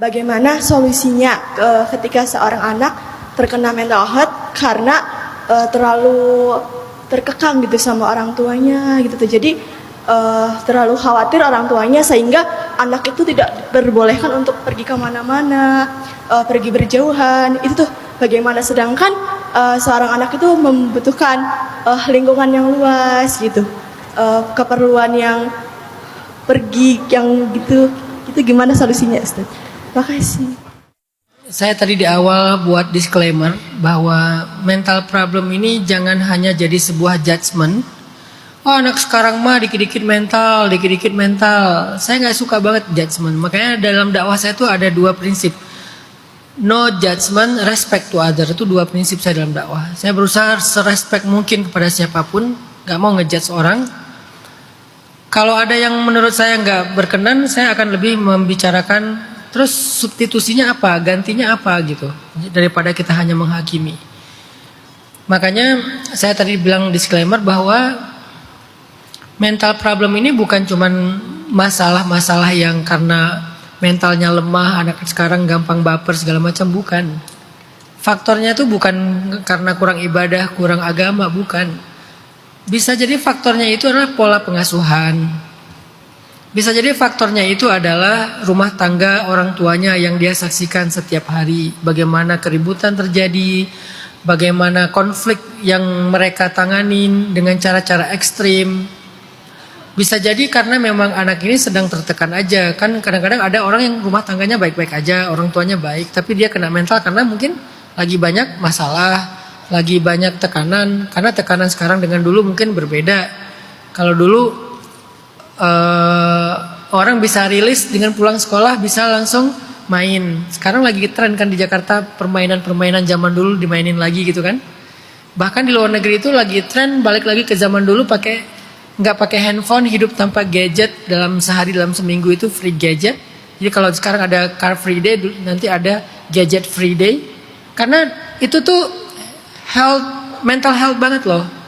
Bagaimana solusinya ketika seorang anak terkena mental health karena terlalu terkekang gitu sama orang tuanya gitu tuh. Jadi terlalu khawatir orang tuanya sehingga anak itu tidak diperbolehkan untuk pergi kemana-mana, pergi berjauhan. Itu tuh bagaimana, sedangkan seorang anak itu membutuhkan lingkungan yang luas gitu, keperluan yang pergi yang gitu. Itu gimana solusinya, Ustaz? Makasih. Saya tadi di awal buat disclaimer bahwa mental problem ini jangan hanya jadi sebuah judgement. Oh, anak sekarang mah dikit-dikit mental, dikit-dikit mental. Saya nggak suka banget judgement. Makanya dalam dakwah saya itu ada 2 prinsip. No judgment, respect to other. Itu 2 prinsip saya dalam dakwah. Saya berusaha serespect mungkin kepada siapapun, nggak mau ngejudge orang. Kalau ada yang menurut saya nggak berkenan, saya akan lebih membicarakan terus substitusinya apa, gantinya apa gitu, daripada kita hanya menghakimi. Makanya saya tadi bilang disclaimer bahwa mental problem ini bukan cuman masalah-masalah yang karena mentalnya lemah, anak sekarang gampang baper segala macam, bukan. Faktornya itu bukan karena kurang ibadah, kurang agama, bukan. Bisa jadi faktornya itu adalah pola pengasuhan. Bisa jadi faktornya itu adalah rumah tangga orang tuanya yang dia saksikan setiap hari. Bagaimana keributan terjadi, bagaimana konflik yang mereka tanganin dengan cara-cara ekstrim. Bisa jadi karena memang anak ini sedang tertekan aja. Kan kadang-kadang ada orang yang rumah tangganya baik-baik aja, orang tuanya baik, tapi dia kena mental karena mungkin lagi banyak masalah, lagi banyak tekanan. Karena tekanan sekarang dengan dulu mungkin berbeda. Kalau dulu orang bisa rilis dengan pulang sekolah bisa langsung main. Sekarang lagi tren kan di Jakarta permainan-permainan zaman dulu dimainin lagi gitu kan. Bahkan di luar negeri itu lagi tren balik lagi ke zaman dulu, nggak pakai handphone, hidup tanpa gadget dalam sehari, dalam seminggu itu free gadget. Jadi kalau sekarang ada car free day, nanti ada gadget free day. Karena itu tuh mental health banget loh.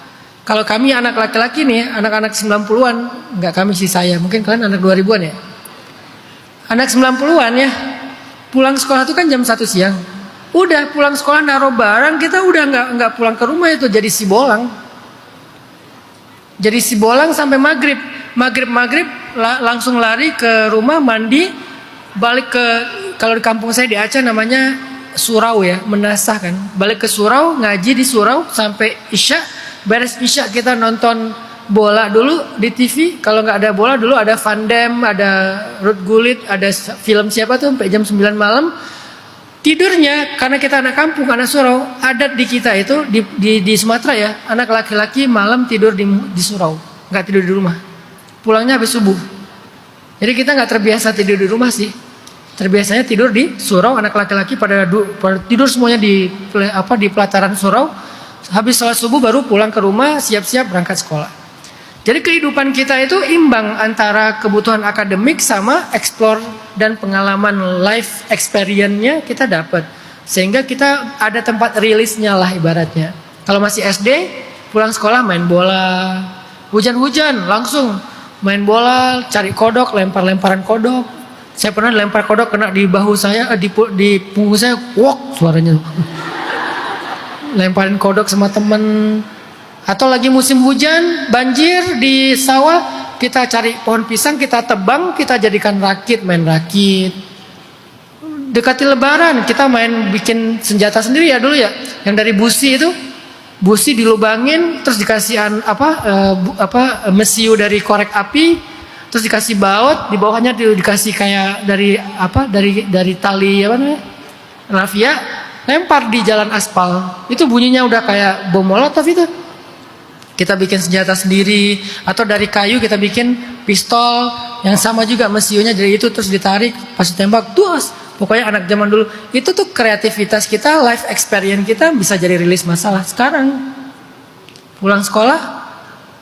Kalau kami anak laki-laki nih, anak-anak 90-an, enggak kami sih saya, mungkin kalian anak 2000-an ya. Anak 90-an ya, pulang sekolah itu kan jam 1 siang. Udah pulang sekolah naruh barang, kita udah enggak pulang ke rumah itu, jadi si bolang. Jadi si bolang sampai maghrib. Maghrib langsung lari ke rumah, mandi, balik ke, kalau di kampung saya di Aceh namanya surau ya, menasah kan. Balik ke surau, ngaji di surau sampai isya. Beres isya kita nonton bola dulu di TV. Kalau nggak ada bola dulu ada Van Damme, ada Ruud Gullit, ada film siapa tuh sampai jam 9 malam. Tidurnya karena kita anak kampung, anak surau, adat di kita itu di Sumatera ya, anak laki-laki malam tidur di surau, nggak tidur di rumah. Pulangnya habis subuh. Jadi kita nggak terbiasa tidur di rumah sih. Terbiasanya tidur di surau, anak laki-laki pada tidur semuanya di pelataran surau. Habis sholat subuh baru pulang ke rumah, siap-siap berangkat sekolah. Jadi kehidupan kita itu imbang antara kebutuhan akademik sama explore dan pengalaman life experience-nya kita dapat. Sehingga kita ada tempat rilisnya lah ibaratnya. Kalau masih SD, pulang sekolah main bola. Hujan-hujan langsung main bola, cari kodok, lempar-lemparan kodok. Saya pernah lempar kodok kena di bahu saya, di punggung saya, wok suaranya. Lemparin kodok sama temen. Atau lagi musim hujan, banjir di sawah, kita cari pohon pisang, kita tebang, kita jadikan rakit, main rakit. Dekati lebaran, kita bikin senjata sendiri ya dulu ya, yang dari busi itu, busi dilubangin, terus dikasih mesiu dari korek api, terus dikasih baut, di bawahnya dikasih kayak dari tali rafia. Lempar di jalan aspal, itu bunyinya udah kayak bom molotov itu. Kita bikin senjata sendiri, atau dari kayu kita bikin pistol yang sama juga mesiunya dari itu, terus ditarik pas ditembak tuas. Pokoknya anak zaman dulu itu tuh kreativitas kita, life experience kita bisa jadi rilis masalah. Sekarang pulang sekolah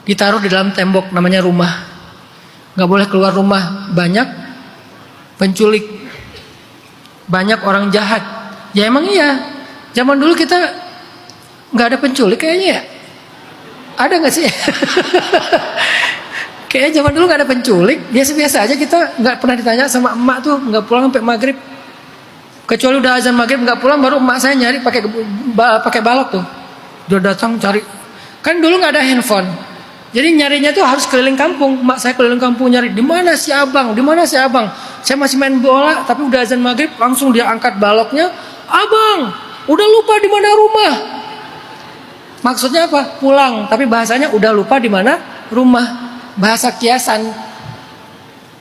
ditaruh di dalam tembok namanya rumah, nggak boleh keluar rumah, banyak penculik, banyak orang jahat. Ya emang iya, zaman dulu kita nggak ada penculik kayaknya ya. Ada nggak sih? Kayaknya zaman dulu nggak ada penculik, biasa-biasa aja, kita nggak pernah ditanya sama emak tuh, nggak pulang sampai maghrib. Kecuali udah azan maghrib nggak pulang, baru emak saya nyari pakai balok tuh. Dia datang cari. Kan dulu nggak ada handphone. Jadi nyarinya tuh harus keliling kampung. Emak saya keliling kampung nyari, di mana si abang, di mana si abang. Saya masih main bola, tapi udah azan maghrib, langsung dia angkat baloknya. Abang, udah lupa di mana rumah. Maksudnya apa? Pulang, tapi bahasanya udah lupa di mana rumah. Bahasa kiasan.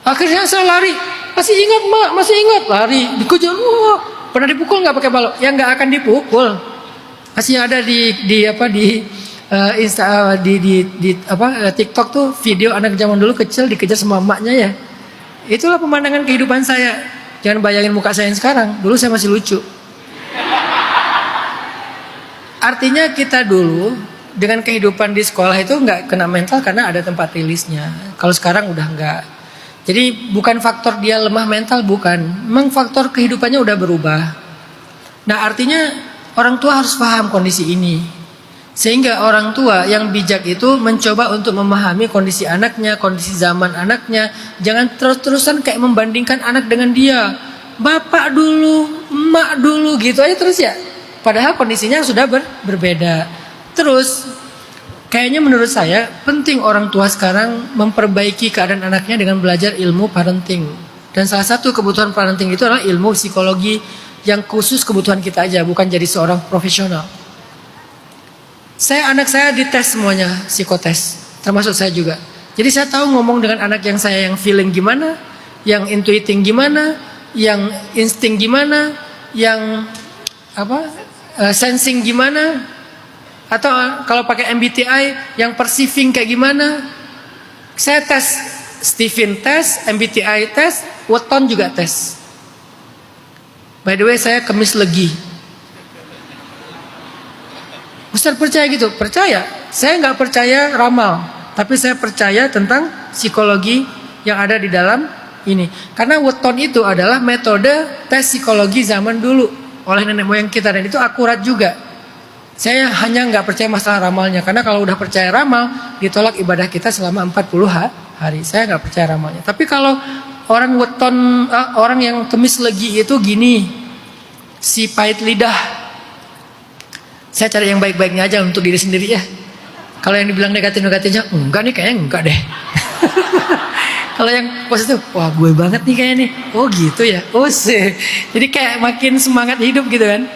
Akhirnya saya lari. Masih ingat mak, masih ingat, lari, dikejar. Wah, pernah dipukul nggak pakai balok? Ya nggak akan dipukul. Masih ada di apa di TikTok tuh video anak zaman dulu kecil dikejar sama emaknya ya. Itulah pemandangan kehidupan saya. Jangan bayangin muka saya yang sekarang. Dulu saya masih lucu. Artinya kita dulu dengan kehidupan di sekolah itu nggak kena mental karena ada tempat rilisnya. Kalau sekarang udah nggak. Jadi bukan faktor dia lemah mental, bukan. Memang faktor kehidupannya udah berubah. Nah artinya orang tua harus paham kondisi ini. Sehingga orang tua yang bijak itu mencoba untuk memahami kondisi anaknya, kondisi zaman anaknya. Jangan terus-terusan kayak membandingkan anak dengan dia. Bapak dulu, emak dulu gitu aja terus ya. Padahal kondisinya sudah berbeda. Terus kayaknya menurut saya penting orang tua sekarang memperbaiki keadaan anaknya dengan belajar ilmu parenting. Dan salah satu kebutuhan parenting itu adalah ilmu psikologi yang khusus kebutuhan kita aja, bukan jadi seorang profesional. Anak saya dites semuanya, psikotes, termasuk saya juga. Jadi saya tahu ngomong dengan anak yang saya yang feeling gimana, yang intuiting gimana, yang insting gimana, yang sensing gimana. Atau kalau pakai MBTI yang perceiving kayak gimana. Saya tes, Stephen tes, MBTI tes, Weton juga tes. By the way saya Kemis Legi. Ustaz percaya gitu? Percaya. Saya nggak percaya ramal, tapi saya percaya tentang psikologi yang ada di dalam ini. Karena Weton itu adalah metode tes psikologi zaman dulu oleh nenek moyang kita, dan itu akurat juga. Saya hanya nggak percaya masalah ramalnya, karena kalau udah percaya ramal ditolak ibadah kita selama 40 hari. Saya nggak percaya ramalnya. Tapi kalau orang Weton, orang yang Kemis Legi itu gini, si pahit lidah. Saya cari yang baik-baiknya aja untuk diri sendiri ya. Kalau yang dibilang negatif-negatifnya, enggak nih kayaknya enggak deh. Kalau yang positif, wah gue banget nih kayaknya nih. Oh gitu ya. Oh sih. Jadi kayak makin semangat hidup gitu kan.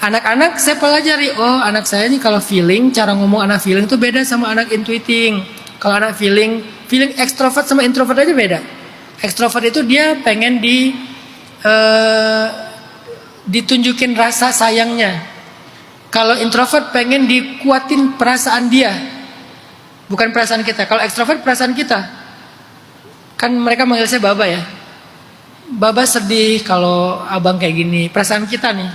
Anak-anak saya pelajari, oh anak saya ini kalau feeling, cara ngomong anak feeling itu beda sama anak intuiting. Kalau anak feeling ekstrovert sama introvert aja beda. Ekstrovert itu dia pengen ditunjukin rasa sayangnya. Kalau introvert pengen dikuatin perasaan dia, bukan perasaan kita. Kalau ekstrovert perasaan kita. Kan mereka manggil saya Baba ya. Baba sedih kalau abang kayak gini, perasaan kita nih.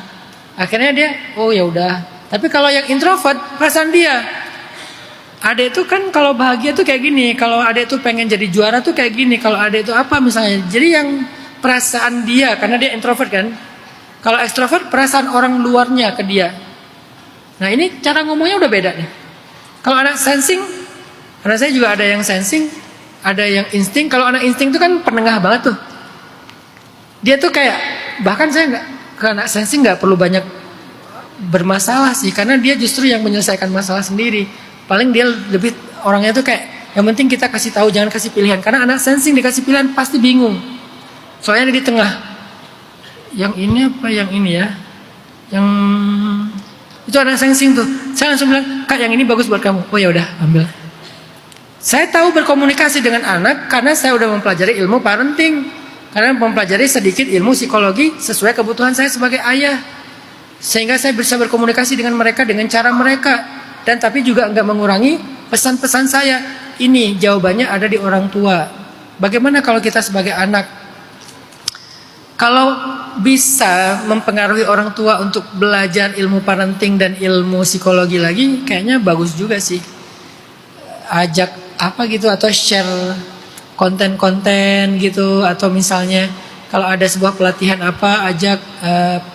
Akhirnya dia, oh ya udah. Tapi kalau yang introvert, perasaan dia. Adek itu kan kalau bahagia tuh kayak gini. Kalau adek tuh pengen jadi juara tuh kayak gini. Kalau adek itu apa misalnya. Jadi yang perasaan dia, karena dia introvert kan. Kalau ekstrovert, perasaan orang luarnya ke dia. Nah ini cara ngomongnya udah beda nih. Kalau anak sensing, anak saya juga ada yang sensing, ada yang insting. Kalau anak insting itu kan penengah banget tuh. Dia tuh kayak, bahkan saya nggak, karena sensing nggak perlu banyak bermasalah sih, karena dia justru yang menyelesaikan masalah sendiri. Paling dia lebih orangnya tuh kayak yang penting kita kasih tahu, jangan kasih pilihan. Karena anak sensing dikasih pilihan pasti bingung. Soalnya di tengah. Yang ini apa yang ini ya? Yang itu anak sensing tuh. Saya langsung bilang, "Kak, yang ini bagus buat kamu." Oh ya udah, ambil. Saya tahu berkomunikasi dengan anak karena saya udah mempelajari ilmu parenting. Karena mempelajari sedikit ilmu psikologi sesuai kebutuhan saya sebagai ayah. Sehingga saya bisa berkomunikasi dengan mereka dengan cara mereka. Dan tapi juga enggak mengurangi pesan-pesan saya. Ini jawabannya ada di orang tua. Bagaimana kalau kita sebagai anak? Kalau bisa mempengaruhi orang tua untuk belajar ilmu parenting dan ilmu psikologi lagi, kayaknya bagus juga sih. Ajak apa gitu atau share konten-konten gitu, atau misalnya kalau ada sebuah pelatihan apa, ajak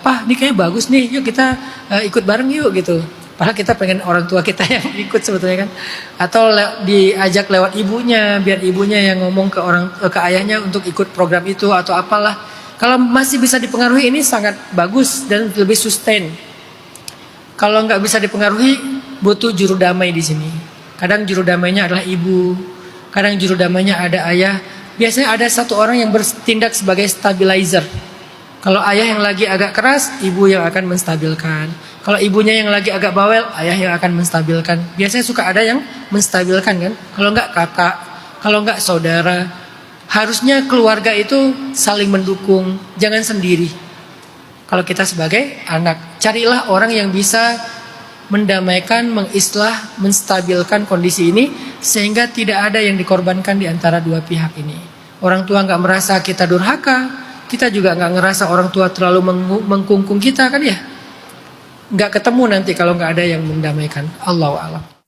Pak ini kayaknya bagus nih, yuk kita ikut bareng yuk gitu. Padahal kita pengen orang tua kita yang ikut sebetulnya kan. Atau diajak lewat ibunya, biar ibunya yang ngomong ke ayahnya untuk ikut program itu atau apalah. Kalau masih bisa dipengaruhi ini sangat bagus dan lebih sustain. Kalau nggak bisa dipengaruhi, butuh juru damai di sini. Kadang juru damainya adalah ibu, kadang juru damainya ada ayah. Biasanya ada satu orang yang bertindak sebagai stabilizer. Kalau ayah yang lagi agak keras, ibu yang akan menstabilkan. Kalau ibunya yang lagi agak bawel, ayah yang akan menstabilkan. Biasanya suka ada yang menstabilkan kan. Kalau nggak kakak, kalau nggak saudara. Harusnya keluarga itu saling mendukung, jangan sendiri. Kalau kita sebagai anak, carilah orang yang bisa mendamaikan, mengislah, menstabilkan kondisi ini sehingga tidak ada yang dikorbankan di antara dua pihak ini. Orang tua nggak merasa kita durhaka, kita juga nggak ngerasa orang tua terlalu mengkungkung kita kan ya. Nggak ketemu nanti kalau nggak ada yang mendamaikan. Allahu a'lam.